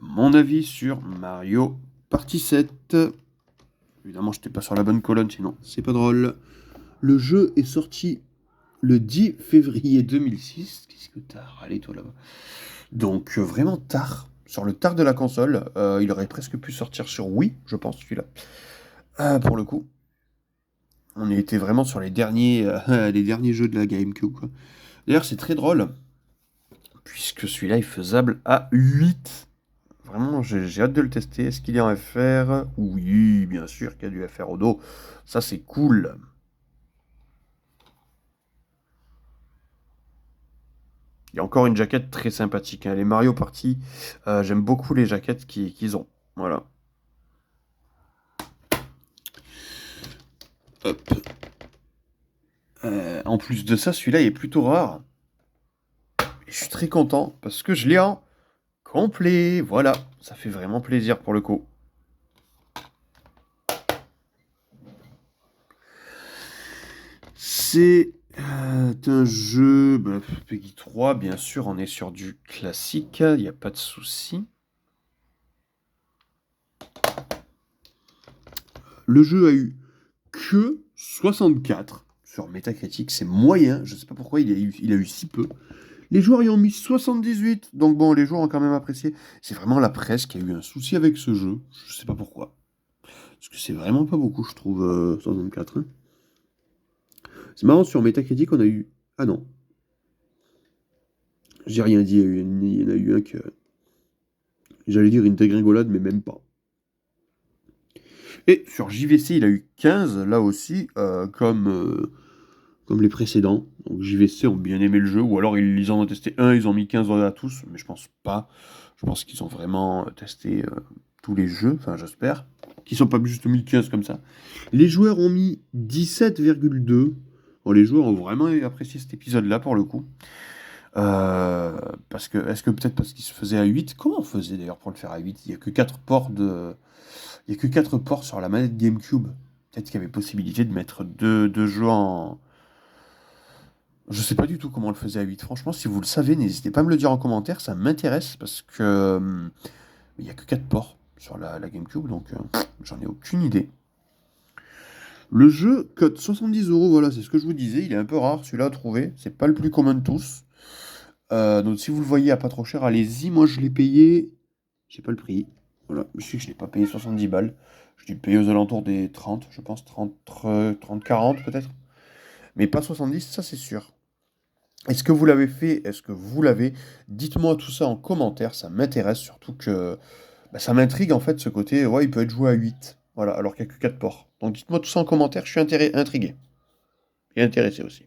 mon avis sur Mario Party 7. Évidemment, je n'étais pas sur la bonne colonne, sinon c'est pas drôle. Le jeu est sorti le 10 février 2006. Qu'est-ce que t'as râlé, toi, là-bas? Donc, vraiment tard. Sur le tard de la console. Il aurait presque pu sortir sur Wii, je pense, celui-là. Pour le coup. On était vraiment sur les derniers, les derniers jeux de la GameCube, quoi. D'ailleurs, c'est très drôle, puisque celui-là est faisable à 8. Vraiment, j'ai hâte de le tester. Est-ce qu'il est en FR? Oui, bien sûr qu'il y a du FR au dos. Ça, c'est cool. Il y a encore une jaquette très sympathique, hein. Les Mario Party, j'aime beaucoup les jaquettes qu'ils ont. Voilà. Hop. En plus de ça, celui-là il est plutôt rare. Et je suis très content parce que je l'ai en complet. Voilà, ça fait vraiment plaisir pour le coup. C'est un jeu Peggy 3, bien sûr, on est sur du classique, il n'y a pas de souci. Le jeu a eu que 64 sur Metacritic, c'est moyen, je sais pas pourquoi il a eu si peu. Les joueurs y ont mis 78, donc bon, les joueurs ont quand même apprécié. C'est vraiment la presse qui a eu un souci avec ce jeu, je sais pas pourquoi. Parce que c'est vraiment pas beaucoup, je trouve, 64. Hein. C'est marrant, sur Metacritic, on a eu... Ah non, j'ai rien dit, il y en a eu un que... J'allais dire une dégringolade, mais même pas. Et sur JVC, il a eu 15, là aussi, comme les précédents. Donc JVC ont bien aimé le jeu, ou alors ils en ont testé un, ils ont mis 15 à tous, mais je pense pas. Je pense qu'ils ont vraiment testé tous les jeux, enfin j'espère. Qu'ils sont pas juste mis 15 comme ça. Les joueurs ont mis 17,2. Bon, les joueurs ont vraiment apprécié cet épisode-là pour le coup. Parce que, est-ce que peut-être parce qu'il se faisait à 8? Comment on faisait d'ailleurs pour le faire à 8? Il n'y a que 4 ports de... Il y a que 4 ports sur la manette GameCube. Peut-être qu'il y avait possibilité de mettre deux jeux en... Je sais pas du tout comment on le faisait à 8. Franchement, si vous le savez, n'hésitez pas à me le dire en commentaire, ça m'intéresse parce que il n'y a que 4 ports sur la GameCube, donc j'en ai aucune idée. Le jeu cote 70€, voilà, c'est ce que je vous disais, il est un peu rare celui-là à trouver, c'est pas le plus commun de tous. Donc si vous le voyez à pas trop cher, allez-y, moi je l'ai payé, je sais pas le prix, voilà, je sais que je l'ai pas payé 70 balles, je l'ai payé aux alentours des 30, je pense 30, 30 40 peut-être, mais pas 70, ça c'est sûr. Est-ce que vous l'avez fait? Est-ce que vous l'avez? Dites-moi tout ça en commentaire, ça m'intéresse, surtout que ça m'intrigue en fait ce côté, ouais, il peut être joué à 8, voilà, alors qu'il n'y a que 4 ports. Donc dites-moi tout ça en commentaire, je suis intrigué et intéressé aussi.